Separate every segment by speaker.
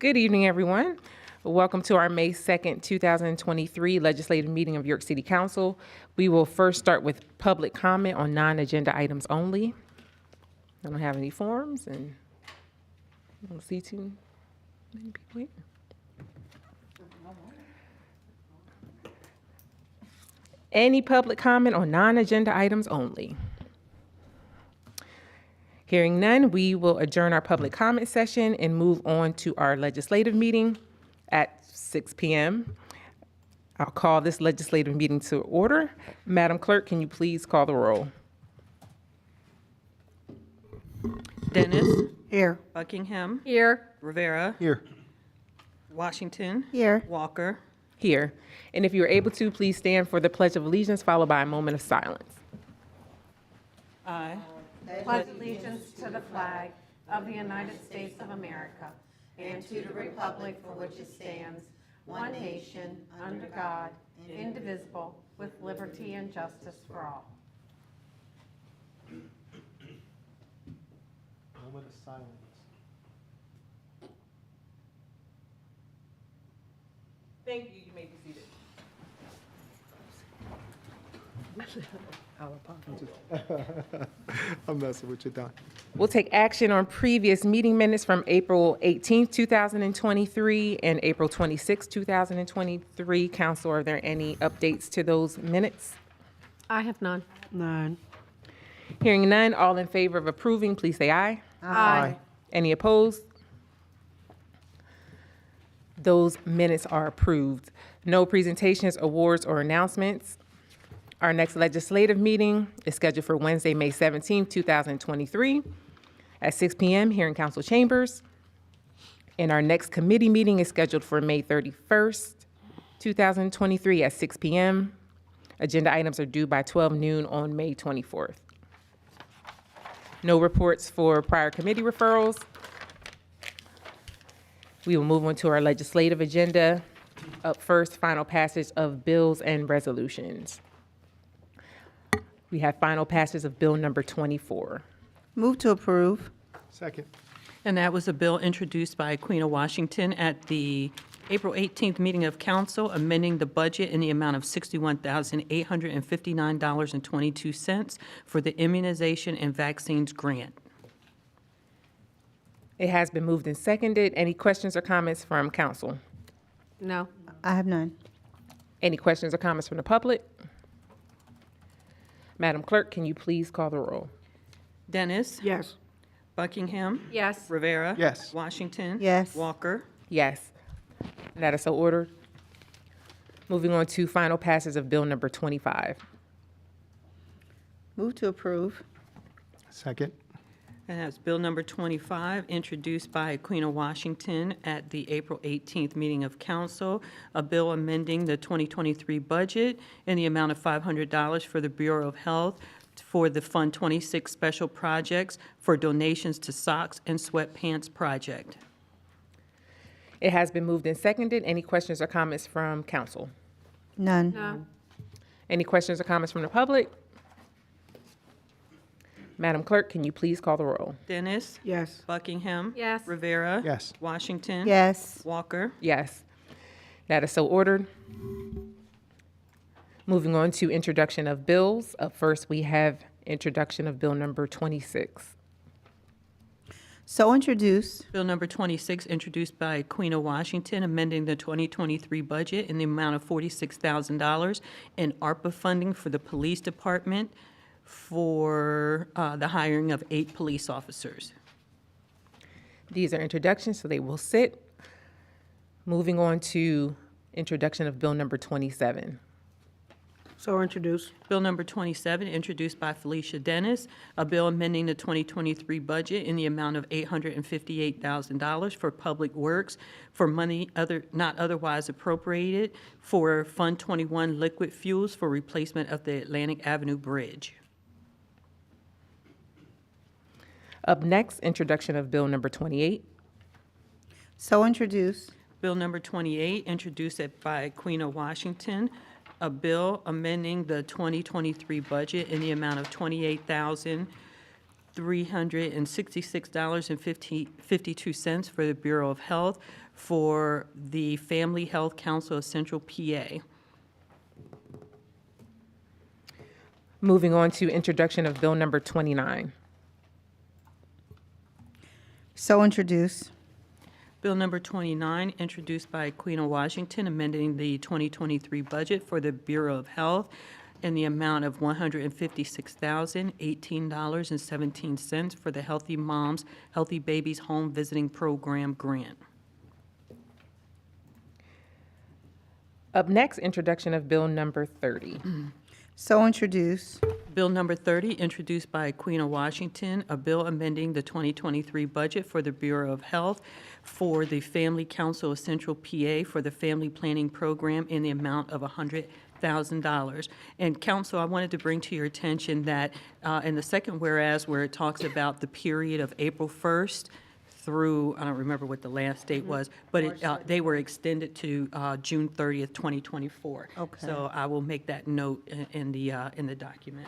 Speaker 1: Good evening, everyone. Welcome to our May 2nd, 2023 legislative meeting of York City Council. We will first start with public comment on non-agenda items only. I don't have any forms and I don't see too many people here. Any public comment on non-agenda items only? Hearing none, we will adjourn our public comment session and move on to our legislative meeting at 6 p.m. I'll call this legislative meeting to order. Madam Clerk, can you please call the roll?
Speaker 2: Dennis.
Speaker 3: Here.
Speaker 2: Buckingham.
Speaker 3: Here.
Speaker 2: Rivera.
Speaker 4: Here.
Speaker 2: Washington.
Speaker 3: Here.
Speaker 2: Walker.
Speaker 1: Here. And if you're able to, please stand for the Pledge of Allegiance, followed by a moment of silence.
Speaker 2: I
Speaker 5: pledge allegiance to the flag of the United States of America and to the republic for which it stands, one nation, under God, indivisible, with liberty and justice for all.
Speaker 4: Moment of silence.
Speaker 1: Thank you. You may be seated.
Speaker 4: I'm messing with you, Don.
Speaker 1: We'll take action on previous meeting minutes from April 18th, 2023 and April 26th, 2023. Council, are there any updates to those minutes?
Speaker 5: I have none.
Speaker 3: None.
Speaker 1: Hearing none, all in favor of approving, please say aye.
Speaker 5: Aye.
Speaker 1: Any opposed? Those minutes are approved. No presentations, awards, or announcements. Our next legislative meeting is scheduled for Wednesday, May 17th, 2023 at 6 p.m. here in Council Chambers. And our next committee meeting is scheduled for May 31st, 2023 at 6 p.m. Agenda items are due by 12 noon on May 24th. No reports for prior committee referrals. We will move on to our legislative agenda. Up first, final passage of bills and resolutions. We have final passage of bill number 24.
Speaker 3: Move to approve.
Speaker 4: Second.
Speaker 2: And that was a bill introduced by Queen of Washington at the April 18th meeting of council, amending the budget in the amount of $61,859.22 for the immunization and vaccines grant.
Speaker 1: It has been moved and seconded. Any questions or comments from council?
Speaker 5: No.
Speaker 3: I have none.
Speaker 1: Any questions or comments from the public? Madam Clerk, can you please call the roll?
Speaker 2: Dennis.
Speaker 3: Yes.
Speaker 2: Buckingham.
Speaker 5: Yes.
Speaker 2: Rivera.
Speaker 4: Yes.
Speaker 2: Washington.
Speaker 3: Yes.
Speaker 2: Walker.
Speaker 1: Yes. That is so ordered. Moving on to final passage of bill number 25.
Speaker 3: Move to approve.
Speaker 4: Second.
Speaker 2: And that's bill number 25, introduced by Queen of Washington at the April 18th meeting of council, a bill amending the 2023 budget in the amount of $500 for the Bureau of Health for the Fund 26 special projects for donations to socks and sweatpants project.
Speaker 1: It has been moved and seconded. Any questions or comments from council?
Speaker 3: None.
Speaker 5: No.
Speaker 1: Any questions or comments from the public? Madam Clerk, can you please call the roll?
Speaker 2: Dennis.
Speaker 3: Yes.
Speaker 2: Buckingham.
Speaker 5: Yes.
Speaker 2: Rivera.
Speaker 4: Yes.
Speaker 2: Washington.
Speaker 3: Yes.
Speaker 2: Walker.
Speaker 1: Yes. That is so ordered. Moving on to introduction of bills. Up first, we have introduction of bill number 26.
Speaker 3: So introduced.
Speaker 2: Bill number 26, introduced by Queen of Washington, amending the 2023 budget in the amount of $46,000 in ARPA funding for the police department for the hiring of 8 police officers.
Speaker 1: These are introductions, so they will sit. Moving on to introduction of bill number 27.
Speaker 3: So introduced.
Speaker 2: Bill number 27, introduced by Felicia Dennis, a bill amending the 2023 budget in the amount of $858,000 for public works for money not otherwise appropriated for Fund 21 liquid fuels for replacement of the Atlantic Avenue Bridge.
Speaker 1: Up next, introduction of bill number 28.
Speaker 3: So introduced.
Speaker 2: Bill number 28, introduced by Queen of Washington, a bill amending the 2023 budget in the amount of $366.52 for the Bureau of Health for the Family Health Council of Central PA.
Speaker 1: Moving on to introduction of Bill number 29.
Speaker 3: So introduce.
Speaker 2: Bill number 29, introduced by Queen of Washington, amending the 2023 budget for the Bureau of Health in the amount of $156,018.17 for the Healthy Moms, Healthy Babies Home Visiting Program grant.
Speaker 1: Up next, introduction of Bill number 30.
Speaker 3: So introduce.
Speaker 2: Bill number 30, introduced by Queen of Washington, a bill amending the 2023 budget for the Bureau of Health for the Family Council of Central PA for the Family Planning Program in the amount of $100,000. And council, I wanted to bring to your attention that in the second whereas, where it talks about the period of April 1st through, I don't remember what the last date was, but they were extended to June 30th, 2024.
Speaker 3: Okay.
Speaker 2: So I will make that note in the document,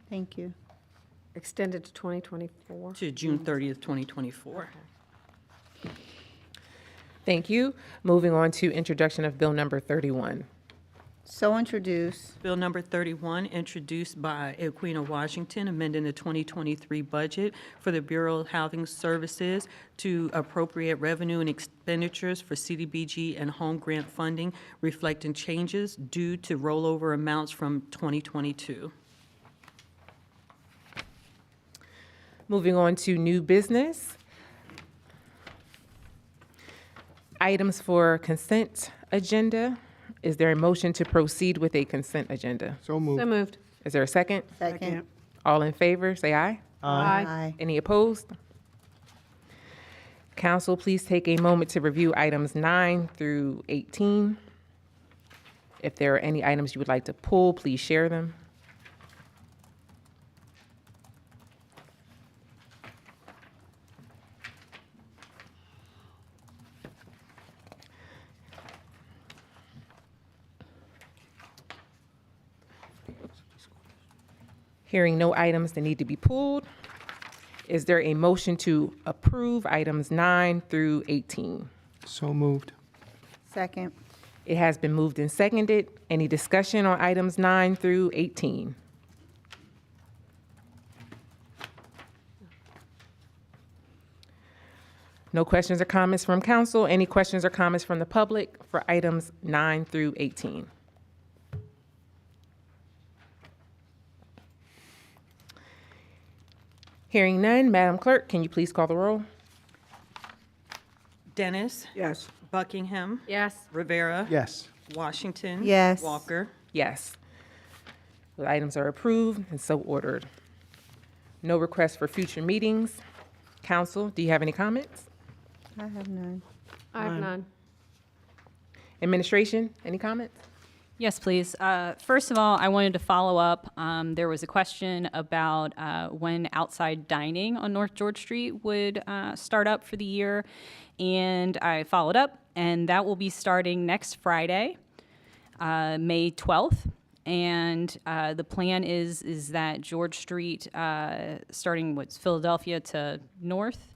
Speaker 3: Thank you.
Speaker 5: Extended to 2024.
Speaker 2: to June 30th, 2024.
Speaker 1: Thank you. Moving on to introduction of Bill number 31.
Speaker 3: So introduce.
Speaker 2: Bill number 31, introduced by Queen of Washington, amending the 2023 budget for the Bureau of Housing Services to appropriate revenue and expenditures for CDBG and home grant funding, reflecting changes due to rollover amounts from 2022.
Speaker 1: Moving on to new business. Items for consent agenda. Is there a motion to proceed with a consent agenda?
Speaker 4: So
Speaker 5: So
Speaker 4: moved.
Speaker 5: moved.
Speaker 1: Is there a second?
Speaker 3: Second.
Speaker 1: All in favor, say aye.
Speaker 3: Aye.
Speaker 1: Any opposed? Council, please take a moment to review items 9 through 18. If there are any items you would like to pull, please share them. Hearing no items that need to be pulled, is there a motion to approve items 9 through 18?
Speaker 4: So moved.
Speaker 3: Second.
Speaker 1: It has been moved and seconded. Any discussion on items 9 through 18? No questions or comments from council. Any questions or comments from the public for items 9 through 18? Hearing none, Madam Clerk, can you please call the roll?
Speaker 2: Dennis?
Speaker 3: Yes.
Speaker 2: Buckingham?
Speaker 5: Yes.
Speaker 2: Rivera?
Speaker 4: Yes.
Speaker 2: Washington?
Speaker 3: Yes.
Speaker 2: Walker?
Speaker 1: Yes. The items are approved and so ordered. No requests for future meetings. Council, do you have any comments?
Speaker 3: I have none.
Speaker 5: I have none.
Speaker 1: Administration, any comments?
Speaker 6: Yes, please. First of all, I wanted to follow up. There was a question about when outside dining on North George Street would start up for the year, and I followed up, and that will be starting next Friday, May 12th. And the plan is that George Street, starting what's Philadelphia to North,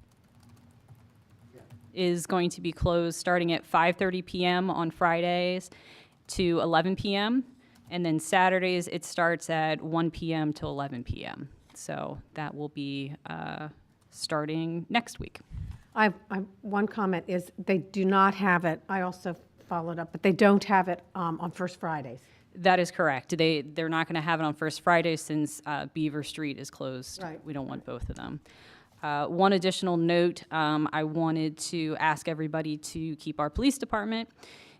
Speaker 6: is going to be closed starting at 5:30 p.m. on Fridays to 11 p.m. And then Saturdays, it starts at 1 p.m. to 11 p.m. So that will be starting next week.
Speaker 5: One comment is they do not have it, I also followed up, but they don't have it on First Fridays.
Speaker 6: That is correct. They're not going to have it on First Friday since Beaver Street is closed.
Speaker 5: Right.
Speaker 6: We don't want both of them. One additional note, I wanted to ask everybody to keep our police department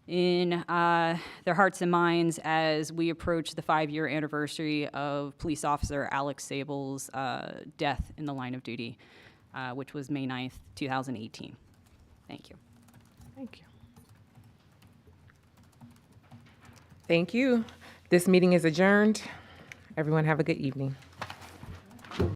Speaker 6: in their hearts and minds as we approach the 5-year anniversary of police officer Alex Sable's death in the line of duty, which was May 9th, 2018. Thank you.
Speaker 5: Thank you.
Speaker 1: Thank you. This meeting is adjourned. Everyone have a good evening.